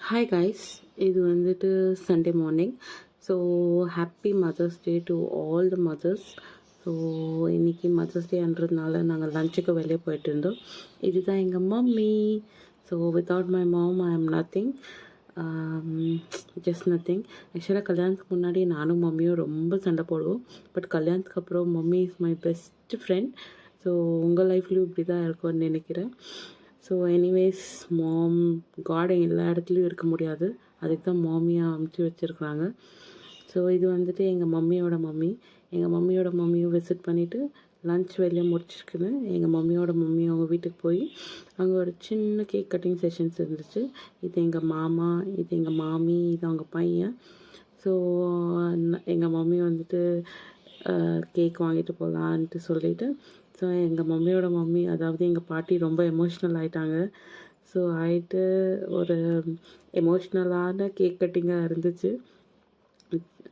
Hi guys, இது வந்துட்டு Sunday morning. So happy mother's day to all the mothers. So இன்றைக்கி mother's டேன்றதுனால நாங்கள் லஞ்சுக்கு வெளியே போயிட்டு இருந்தோம். இதுதான் எங்கள் mummy. So without my mom I am nothing, just nothing. ஆக்சுவலாக கல்யாணத்துக்கு முன்னாடி நானும் மம்மியும் ரொம்ப சண்டை போடுவோம். பட் கல்யாணத்துக்கு அப்புறம் mummy is my best friend. So உங்கள் லைஃப்லேயும் இப்படி தான் இருக்கும்னு நினைக்கிறேன். ஸோ எனிவேஸ், மாம் காட் எல்லா இடத்துலையும் இருக்க முடியாது, அதுக்கு தான் மாமியாக அமுச்சு வச்சுருக்குறாங்க. ஸோ இது வந்துட்டு எங்கள் மம்மியோட மம்மி. எங்கள் மம்மியோட மம்மியும் விசிட் பண்ணிவிட்டு லன்ச் வெளியே முடிச்சிருக்குன்னு எங்கள் மம்மியோட மம்மி அவங்க வீட்டுக்கு போய் அங்கே ஒரு சின்ன கேக் கட்டிங் செஷன்ஸ் இருந்துச்சு. இது எங்கள் மாமா, இது எங்கள் மாமி, இது அவங்க பையன். ஸோ எங்கள் மம்மி வந்துட்டு கேக் வாங்கிட்டு போகலான்ட்டு சொல்லிவிட்டு, ஸோ எங்கள் மம்மியோட மம்மி, அதாவது எங்கள் பாட்டி ரொம்ப எமோஷ்னல் ஆகிட்டாங்க. ஸோ ஆகிட்டு ஒரு எமோஷ்னலான கேக் கட்டிங்காக இருந்துச்சு,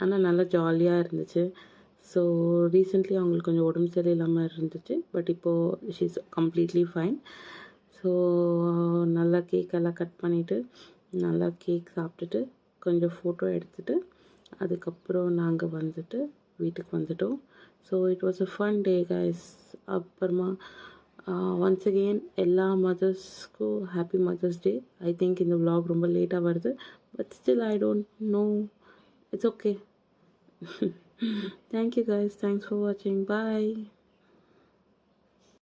ஆனால் நல்லா ஜாலியாக இருந்துச்சு. ஸோ ரீசெண்ட்லி அவங்களுக்கு கொஞ்சம் உடம்பு சரியில்லாமல் இருந்துச்சு, பட் இப்போது she is completely fine. So நல்லா கேக்கெல்லாம் கட் பண்ணிவிட்டு நல்லா கேக் சாப்பிட்டுட்டு கொஞ்சம் ஃபோட்டோ எடுத்துகிட்டு அதுக்கப்புறம் நாங்கள் வந்துட்டு வீட்டுக்கு வந்துட்டோம். So it was a fun day guys. அப்புறமா ஒன்ஸ் அகெயின் எல்லா மதர்ஸ்க்கும் happy mother's day. I think இந்த விலாக் ரொம்ப லேட்டாக வருது, but still I don't know, it's okay. Thank you guys, thanks for வாட்சிங், பாய்.